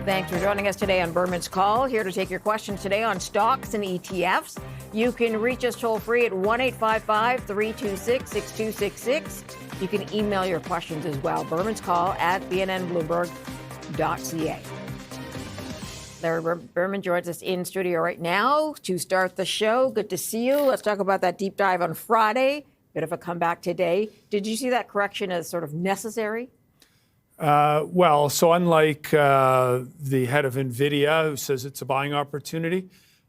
Thanks for joining us today on Berman's Call. Here to take your questions today on stocks and ETFs. You can reach us toll free at 1-855-326-6266. You can email your questions as well. Berman's Call at bnnbloomberg.ca. Larry Berman joins us in studio right now to start the show. Good to see you. Let's talk about that deep dive on Friday. Bit of a comeback today. Did you see that correction as sort of necessary? So unlike the head of NVIDIA, who says it's a buying opportunity,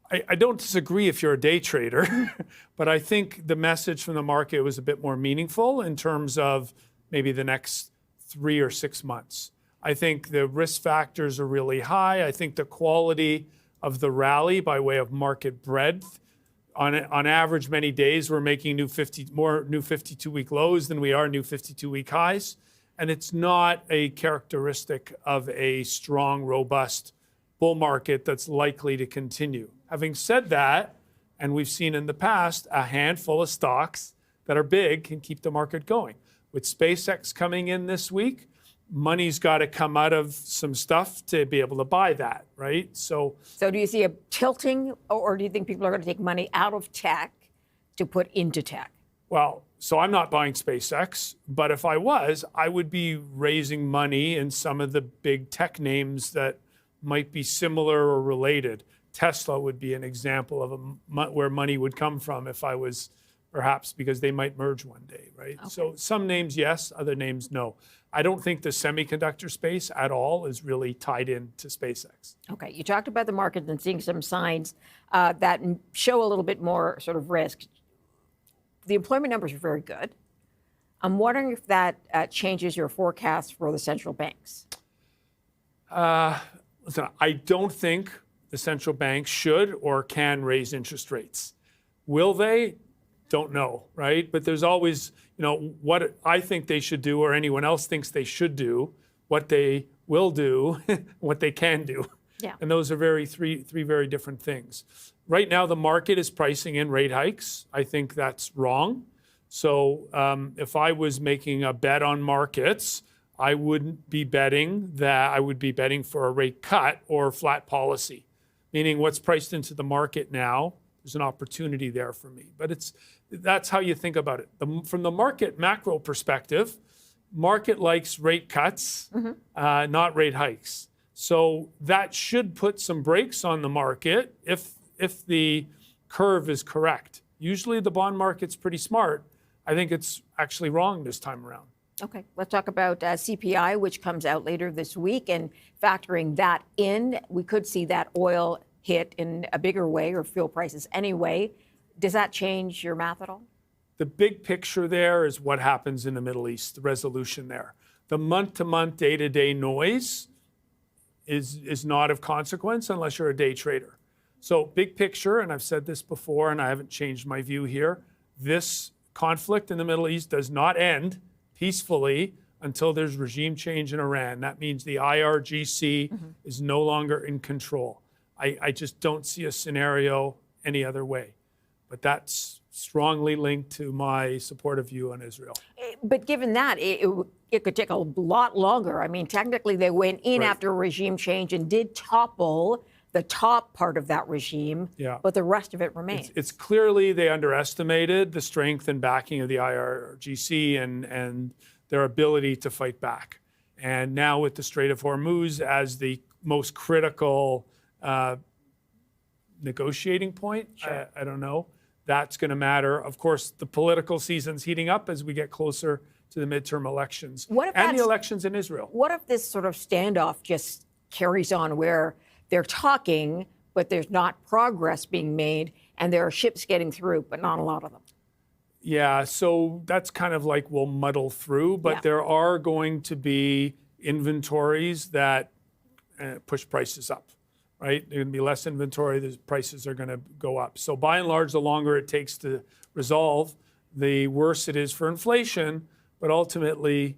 I don't disagree if you're a day trader, but I think the message from the market was a bit more meaningful in terms of maybe the next 3 or 6 months. I think the risk factors are really high. I think the quality of the rally by way of market breadth, on average, many days we're making more new 52-week lows than we are new 52-week highs. And it's not a characteristic of a strong, robust bull market that's likely to continue. Having said that, and we've seen in the past, a handful of stocks that are big can keep the market going. With SpaceX coming in this week, money's got to come out of some stuff to be able to buy that, right? So do you see a tilting, or do you think people are going to take money out of tech to put into tech? Well, so I'm not buying SpaceX, but if I was, I would be raising money in some of the big tech names that might be similar or related. Tesla would be an example of where money would come from if I was, perhaps because they might merge one day, right? Okay. So some names, yes, other names, no. I don't think the semiconductor space at all is really tied into SpaceX. Okay, you talked about the market and seeing some signs that show a little bit more sort of risk. The employment numbers are very good. I'm wondering if that changes your forecast for the central banks. Listen, I don't think the central banks should or can raise interest rates. Will they? Don't know, right? But there's always, what I think they should do or anyone else thinks they should do, what they will do, what they can do. Yeah. And those are three very different things. Right now, the market is pricing in rate hikes. I think that's wrong. So if I was making a bet on markets, I wouldn't be betting that. I would be betting for a rate cut or flat policy, meaning what's priced into the market now, there's an opportunity there for me. But that's how you think about it. From the market macro perspective, market likes rate cuts, not rate hikes. So that should put some brakes on the market if the curve is correct. Usually the bond market's pretty smart. I think it's actually wrong this time around. Okay, let's talk about CPI, which comes out later this week, and factoring that in, we could see that oil hit in a bigger way, or fuel prices anyway. Does that change your math at all? The big picture there is what happens in the Middle East, the resolution there. The month-to-month, day-to-day noise is not of consequence unless you're a day trader. So big picture, and I've said this before, and I haven't changed my view here, this conflict in the Middle East does not end peacefully until there's regime change in Iran. That means the IRGC is no longer in control. I just don't see a scenario any other way. But that's strongly linked to my supportive view on Israel. But given that, it could take a lot longer. I mean, technically, they went in after a regime change and did topple the top part of that regime, but the rest of it remains. It's clearly they underestimated the strength and backing of the IRGC and their ability to fight back. And now with the Strait of Hormuz as the most critical negotiating point, I don't know, that's going to matter. Of course, the political season's heating up as we get closer to the midterm elections and the elections in Israel. What if this sort of standoff just carries on where they're talking, but there's not progress being made, and there are ships getting through, but not a lot of them? Yeah, so that's kind of like we'll muddle through, but there are going to be inventories that push prices up, right? There's going to be less inventory, the prices are going to go up. So by and large, the longer it takes to resolve, the worse it is for inflation, but ultimately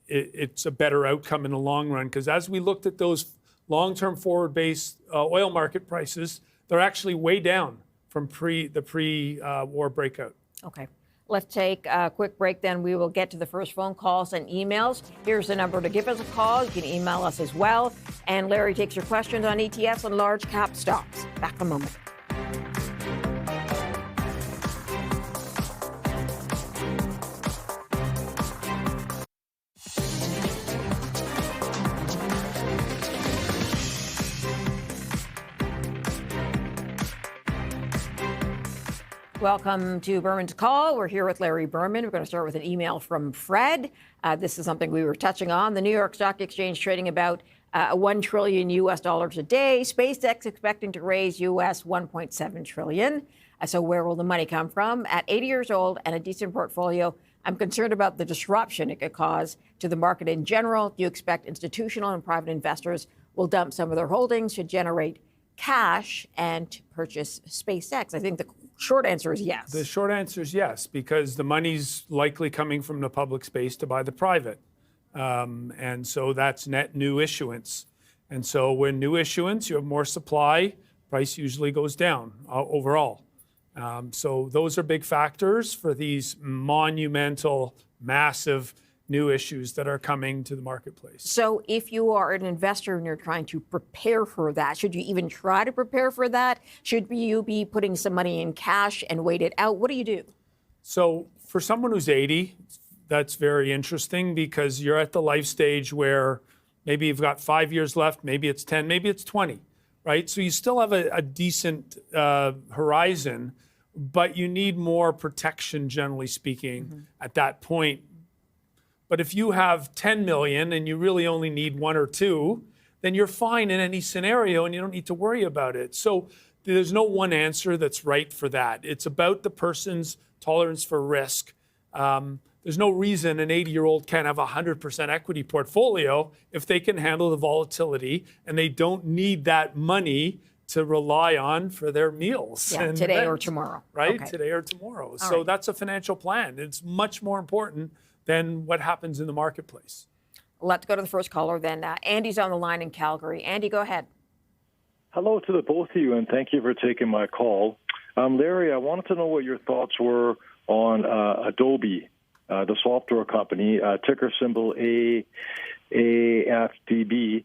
it's a better outcome in the long run, because as we looked at those long-term forward-based oil market prices, they're actually way down from the pre-war breakout. Okay. Let's take a quick break, then we will get to the first phone calls and emails. Here's the number to give us a call. You can email us as well. And Larry takes your questions on ETFs and large cap stocks. Back in a moment. Welcome to Berman's Call. We're here with Larry Berman. We're going to start with an email from Fred. This is something we were touching on. The New York Stock Exchange trading about $1 trillion US dollars a day. SpaceX expecting to raise US 1.7 trillion. So where will the money come from? At 80 years old and a decent portfolio, I'm concerned about the disruption it could cause to the market in general. Do you expect institutional and private investors will dump some of their holdings to generate cash and to purchase SpaceX? I think the short answer is yes. The short answer is yes, because the money's likely coming from the public space to buy the private. And so that's net new issuance. And so when new issuance, you have more supply, price usually goes down overall. So those are big factors for these monumental, massive new issues that are coming to the marketplace. So if you are an investor and you're trying to prepare for that, should you even try to prepare for that? Should you be putting some money in cash and wait it out? What do you do? So for someone who's 80, that's very interesting because you're at the life stage where maybe you've got 5 years left, maybe it's 10, maybe it's 20, right? So you still have a decent horizon, but you need more protection, generally speaking, at that point. But if you have 10 million and you really only need 1 or 2, then you're fine in any scenario and you don't need to worry about it. So there's no one answer that's right for that. It's about the person's tolerance for risk. There's no reason an 80-year-old can't have a 100% equity portfolio if they can handle the volatility and they don't need that money to rely on for their meals. Yeah, today or tomorrow. Right, Okay. today or tomorrow. All So right. that's a financial plan. It's much more important than what happens in the marketplace. Let's go to the first caller then. Andy's on the line in Calgary. Andy, go ahead. Hello to the both of you, and thank you for taking my call. Larry, I wanted to know what your thoughts were on Adobe, the software company, ticker symbol AAFDB.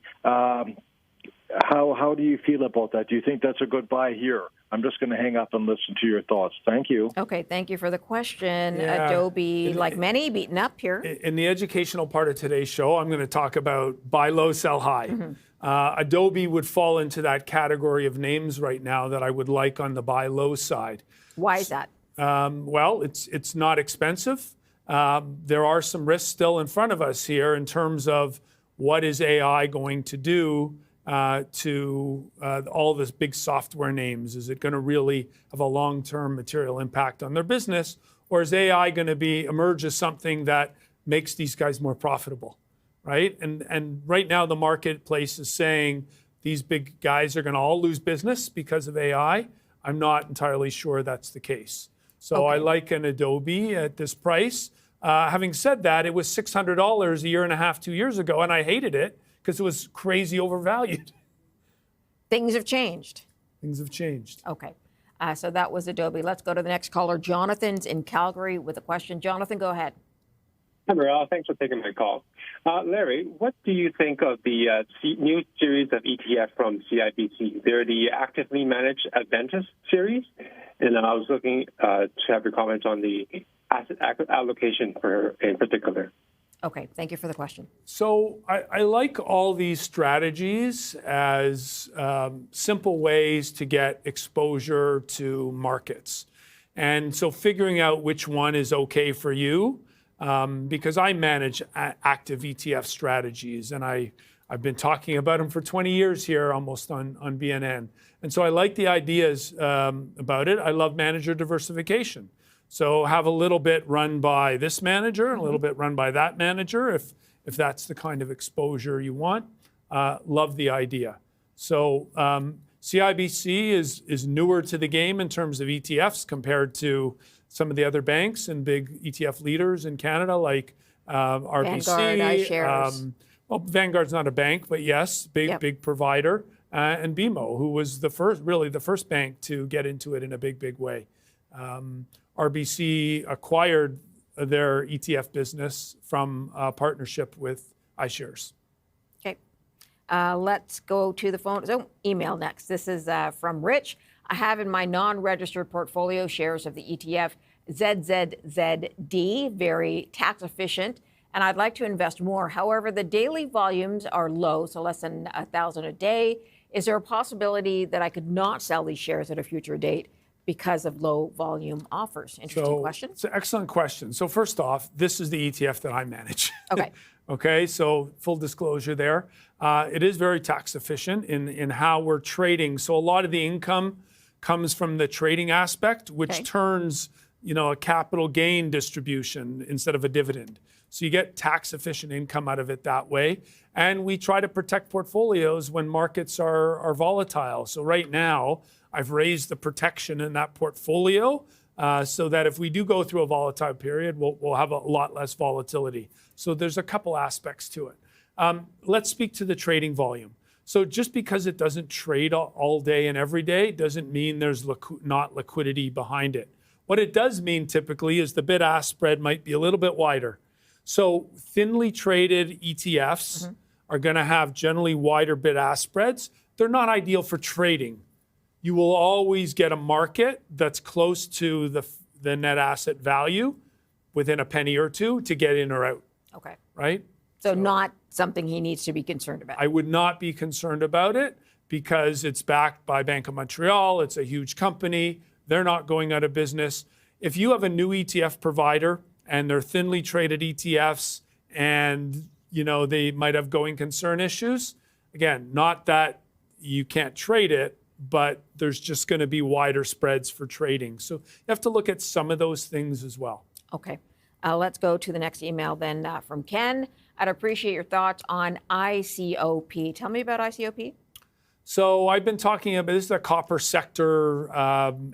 How do you feel about that? Do you think that's a good buy here? I'm just going to hang up and listen to your thoughts. Thank you. Okay, thank you for the question. Yeah. Adobe, like many, beaten up here. In the educational part of today's show, I'm going to talk about buy low, sell high. Adobe would fall into that category of names right now that I would like on the buy low side. Why is that? Well, it's not expensive. There are some risks still in front of us here in terms of what is AI going to do to all this big software names. Is it going to really have a long-term material impact on their business, or is AI going to emerge as something that makes these guys more profitable, right? And right now the marketplace is saying these big guys are going to all lose business because of AI. I'm not entirely sure that's the case. So I like an Adobe at this price. Having said that, it was $600 a year and a half, 2 years ago, and I hated it because it was crazy overvalued. Things have changed. Things have changed. Okay. So that was Adobe. Let's go to the next caller. Jonathan's in Calgary with a question. Jonathan, go ahead. Hi, Maria. Thanks for taking my call. Larry, what do you think of the new series of ETF from CIBC? They're the Actively Managed Advantage series, and I was looking to have your comments on the asset allocation in particular. Okay, thank you for the question. So I like all these strategies as simple ways to get exposure to markets. And so figuring out which one is okay for you, because I manage active ETF strategies, and I've been talking about them for 20 years here almost on BNN. And so I like the ideas about it. I love manager diversification. So have a little bit run by this manager and a little bit run by that manager if that's the kind of exposure you want. Love the idea. So CIBC is newer to the game in terms of ETFs compared to some of the other banks and big ETF leaders in Canada like RBC. Vanguard, iShares. Well, Vanguard's not a bank, but yes, big provider. And BMO, who was really the first bank to get into it in a big way. RBC acquired their ETF business from a partnership with iShares. Okay. Let's go to the phone. So email next. This is from Rich. I have in my non-registered portfolio shares of the ETF ZZZD, very tax efficient, and I'd like to invest more. However, the daily volumes are low, so less than 1,000 a day. Is there a possibility that I could not sell these shares at a future date because of low volume offers? Interesting question. It's an excellent question. So first off, this is the ETF that I manage. Okay. Okay, so full disclosure there. It is very tax efficient in how we're trading. So a lot of the income comes from the trading aspect, which turns a capital gain distribution instead of a dividend. So you get tax efficient income out of it that way. And we try to protect portfolios when markets are volatile. So right now, I've raised the protection in that portfolio so that if we do go through a volatile period, we'll have a lot less volatility. So there's a couple aspects to it. Let's speak to the trading volume. So just because it doesn't trade all day and every day doesn't mean there's not liquidity behind it. What it does mean typically is the bid-ask spread might be a little bit wider. So thinly traded ETFs are going to have generally wider bid-ask spreads. They're not ideal for trading. You will always get a market that's close to the net asset value within a penny or two to get in or out. Okay. Right? So not something he needs to be concerned about. I would not be concerned about it because it's backed by Bank of Montreal. It's a huge company. They're not going out of business. If you have a new ETF provider and they're thinly traded ETFs and they might have going concern issues, again, not that you can't trade it, but there's just going to be wider spreads for trading. So you have to look at some of those things as well. Okay. Let's go to the next email then from Ken. I'd appreciate your thoughts on ICOP. Tell me about ICOP. So I've been talking about, this is a copper sector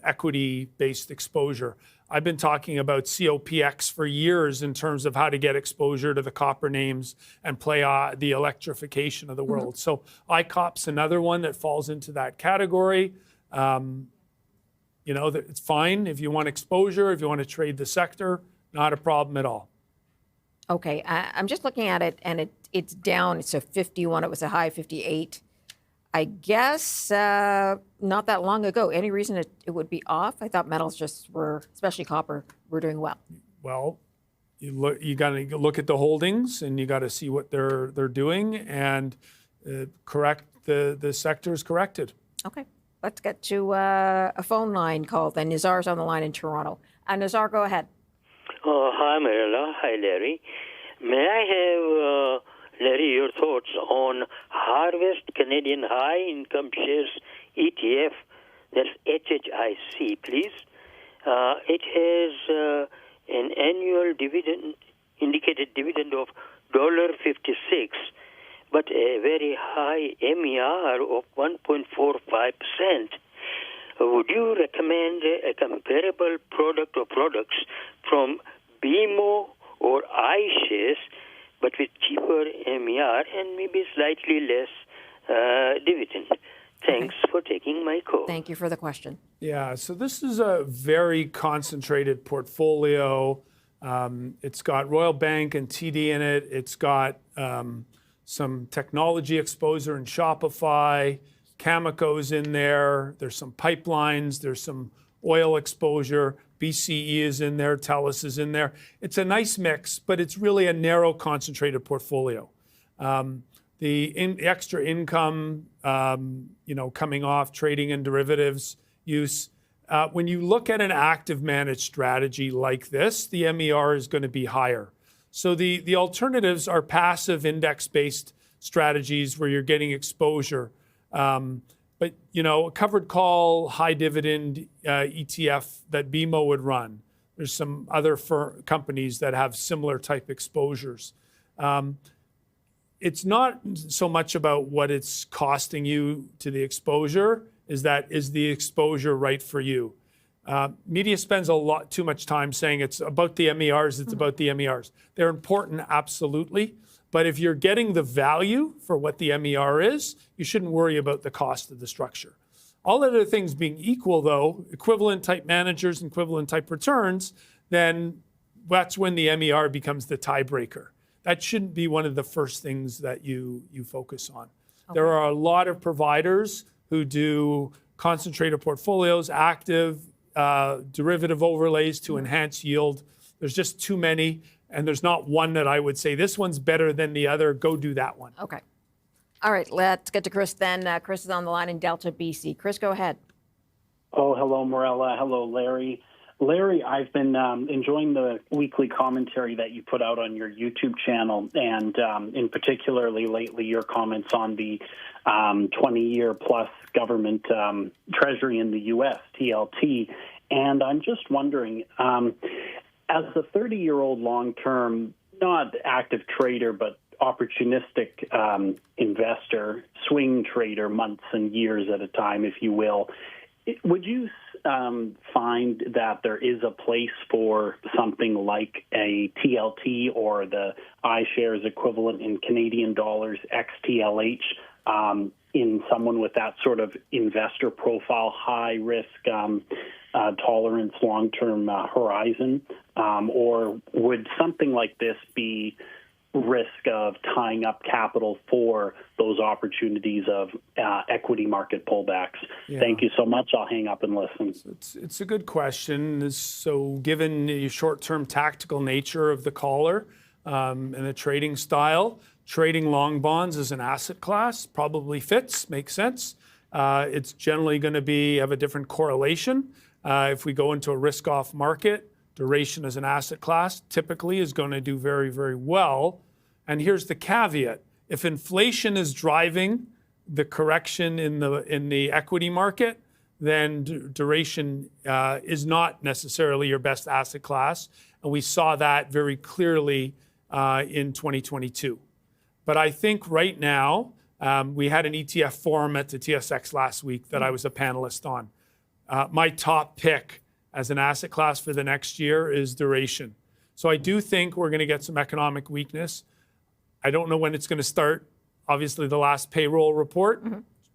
equity-based exposure. I've been talking about COPX for years in terms of how to get exposure to the copper names and play the electrification of the world. So ICOP's another one that falls into that category. It's fine if you want exposure, if you want to trade the sector, not a problem at all. Okay, I'm just looking at it, and it's down. It's a 51. It was a high 58. I guess not that long ago. Any reason it would be off? I thought metals just were, especially copper, were doing well. Well, you got to look at the holdings, and you got to see what they're doing, and correct the sector's corrected. Okay, let's get to a phone line call. Then Nizar's on the line in Toronto. Nizar, go ahead. Hi, Marilla. Hi, Larry. May I have, Larry, your thoughts on Harvest Canadian High Income Shares ETF? That's HHIC, please. It has an annual dividend, indicated dividend of $1.56, but a very high MER of 1.45%. Would you recommend a comparable product or products from BMO or iShares, but with cheaper MER and maybe slightly less dividend? Thanks for taking my call. Thank you for the question. Yeah, so this is a very concentrated portfolio. It's got Royal Bank and TD in it. It's got some technology exposure in Shopify. Cameco's in there. There's some pipelines. There's some oil exposure. BCE is in there. TELUS is in there. It's a nice mix, but it's really a narrow, concentrated portfolio. The extra income, coming off trading and derivatives use. When you look at an active managed strategy like this, the MER is going to be higher. So the alternatives are passive index-based strategies where you're getting exposure. But a covered call, high dividend ETF that BMO would run. There's some other companies that have similar type exposures. It's not so much about what it's costing you to the exposure, is the exposure right for you? Media spends a lot too much time saying it's about the MERs, it's about the MERs. They're important, absolutely. But if you're getting the value for what the MER is, you shouldn't worry about the cost of the structure. All other things being equal, though, equivalent type managers and equivalent type returns, then that's when the MER becomes the tiebreaker. That shouldn't be one of the first things that you focus on. Okay. There are a lot of providers who do concentrated portfolios, active, derivative overlays to enhance yield. There's just too many, and there's not one that I would say, this one's better than the other, go do that one. Okay. All right, let's get to Chris then. Chris is on the line in Delta, BC. Chris, go ahead. Oh, hello, Morella. Hello, Larry. Larry, I've been enjoying the weekly commentary that you put out on your YouTube channel, and in particularly lately your comments on the 20-year plus government treasury in the U.S., TLT. And I'm just wondering, as a 30-year-old long-term, not active trader, but opportunistic investor, swing trader, months and years at a time, if you will, would you find that there is a place for something like a TLT or the iShares equivalent in Canadian dollars XTLH in someone with that sort of investor profile, high risk tolerance, long-term horizon? Or would something like this be risk of tying up capital for those opportunities of equity market pullbacks? Yeah. Thank you so much. I'll hang up and listen. It's a good question. So given the short-term tactical nature of the caller and the trading style, trading long bonds as an asset class probably fits, makes sense. It's generally going to have a different correlation. If we go into a risk-off market, duration as an asset class typically is going to do very, very well. And here's the caveat. If inflation is driving the correction in the equity market, then duration is not necessarily your best asset class. And we saw that very clearly in 2022. But I think right now, we had an ETF forum at the TSX last week that I was a panelist on. My top pick as an asset class for the next year is duration. So I do think we're going to get some economic weakness. I don't know when it's going to start. Obviously, the last payroll report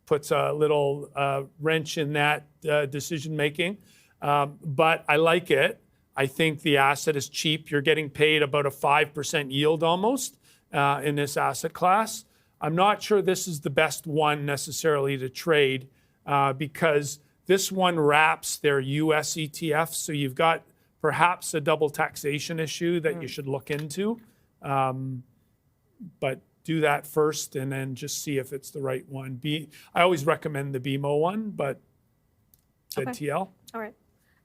puts a little wrench in that decision making. But I like it. I think the asset is cheap. You're getting paid about a 5% yield almost in this asset class. I'm not sure this is the best one necessarily to trade because this one wraps their US ETF, so you've got perhaps a double taxation issue that you should look into. But do that first and then just see if it's the right one. I always recommend the BMO one, but ZTL. All right.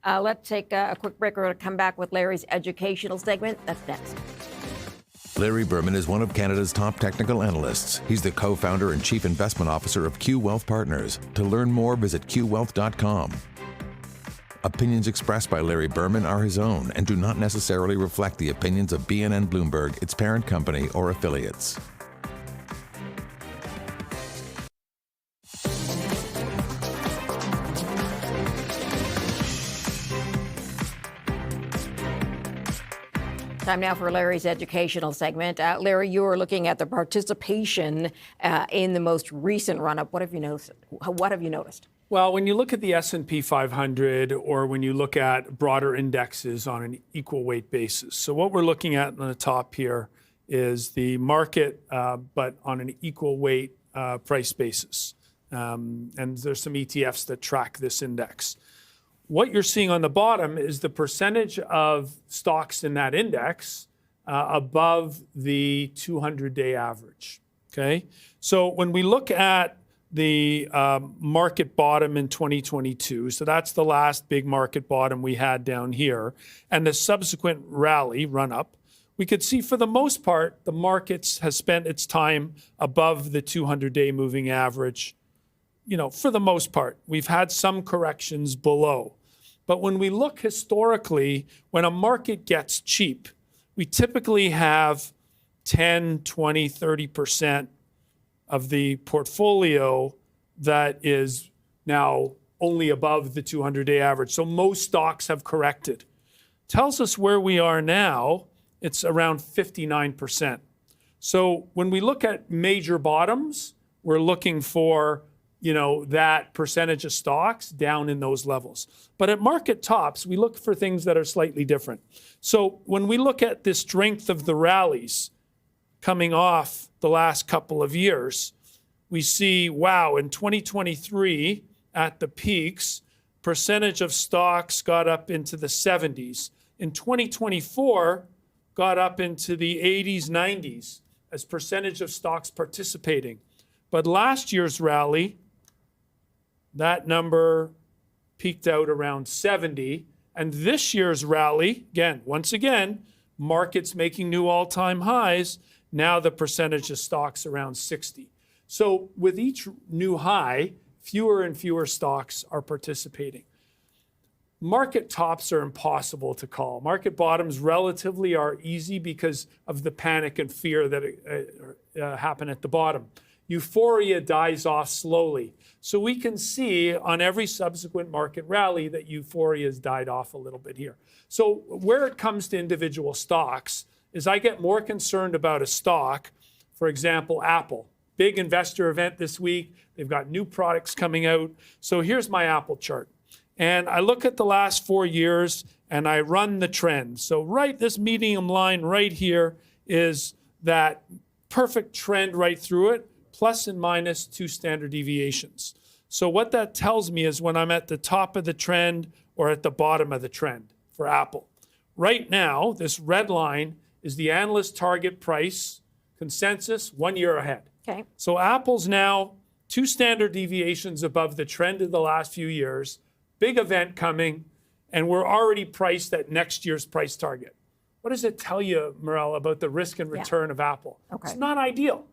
Let's take a quick break. We're going to come back with Larry's educational segment. That's next. Larry Berman is one of Canada's top technical analysts. He's the co-founder and chief investment officer of Q Wealth Partners. To learn more, visit qwealth.com. Opinions expressed by Larry Berman are his own and do not necessarily reflect the opinions of BNN Bloomberg, its parent company, or affiliates. Time now for Larry's educational segment. Larry, you are looking at the participation in the most recent run-up. What have you noticed? Well, when you look at the S&P 500 or when you look at broader indexes on an equal weight basis. So what we're looking at on the top here is the market, but on an equal weight price basis. And there's some ETFs that track this index. What you're seeing on the bottom is the percentage of stocks in that index above the 200-day average, okay? So when we look at the market bottom in 2022, so that's the last big market bottom we had down here, and the subsequent run-up, we could see for the most part, the markets has spent its time above the 200-day moving average. You know, for the most part, we've had some corrections below. But when we look historically, when a market gets cheap, we typically have 10, 20, 30% of the portfolio that is now only above the 200-day average. So most stocks have corrected. Tells us where we are now, it's around 59%. So when we look at major bottoms, we're looking for that percentage of stocks down in those levels. But at market tops, we look for things that are slightly different. So when we look at the strength of the rallies coming off the last couple of years, we see, wow, in 2023 at the peaks, percentage of stocks got up into the 70s. In 2024, got up into the 80s, 90s as percentage of stocks participating. But last year's rally, that number peaked out around 70. And this year's rally, once again, markets making new all-time highs, now the percentage of stocks around 60. So with each new high, fewer and fewer stocks are participating. Market tops are impossible to call. Market bottoms relatively are easy because of the panic and fear that happen at the bottom. Euphoria dies off slowly. So we can see on every subsequent market rally that euphoria has died off a little bit here. So where it comes to individual stocks is I get more concerned about a stock, for example, Apple. Big investor event this week. They've got new products coming out. So here's my Apple chart. And I look at the last 4 years and I run the trend. So this medium line right here is that perfect trend right through it, plus and minus 2 standard deviations. So what that tells me is when I'm at the top of the trend or at the bottom of the trend for Apple. Right now, this red line is the analyst target price consensus 1 year ahead. Okay. So Apple's now 2 standard deviations above the trend of the last few years. Big event coming, and we're already priced at next year's price target. What does it tell you, Morel, about the risk and return of Apple? Okay. It's not ideal.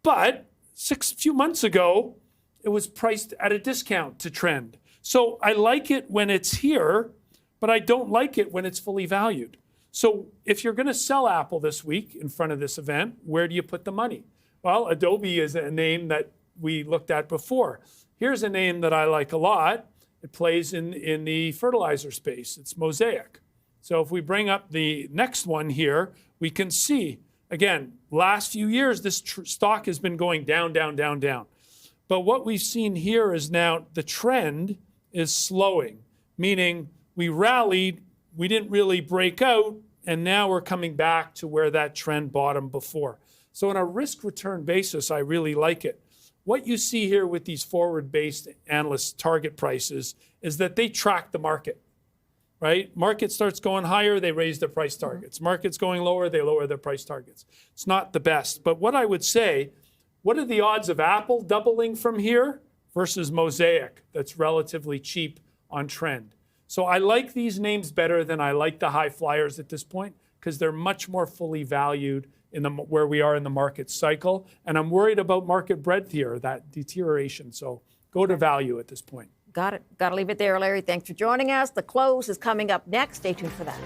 But few months ago, it was priced at a discount to trend. So I like it when it's here, but I don't like it when it's fully valued. So if you're going to sell Apple this week in front of this event, where do you put the money? Well, Adobe is a name that we looked at before. Here's a name that I like a lot. It plays in the fertilizer space. It's Mosaic. So if we bring up the next one here, we can see, again, last few years, this stock has been going down, down, down, down. But what we've seen here is now the trend is slowing, meaning we rallied, we didn't really break out, and now we're coming back to where that trend bottomed before. So on a risk-return basis, I really like it. What you see here with these forward-based analyst target prices is that they track the market, right? Market starts going higher, they raise their price targets. Market's going lower, they lower their price targets. It's not the best. But what I would say, what are the odds of Apple doubling from here versus Mosaic that's relatively cheap on trend? So I like these names better than I like the high flyers at this point because they're much more fully valued in where we are in the market cycle. And I'm worried about market breadth here, that deterioration. So go to value at this point. Got it. Got to leave it there, Larry. Thanks for joining us. The close is coming up next. Stay tuned for that.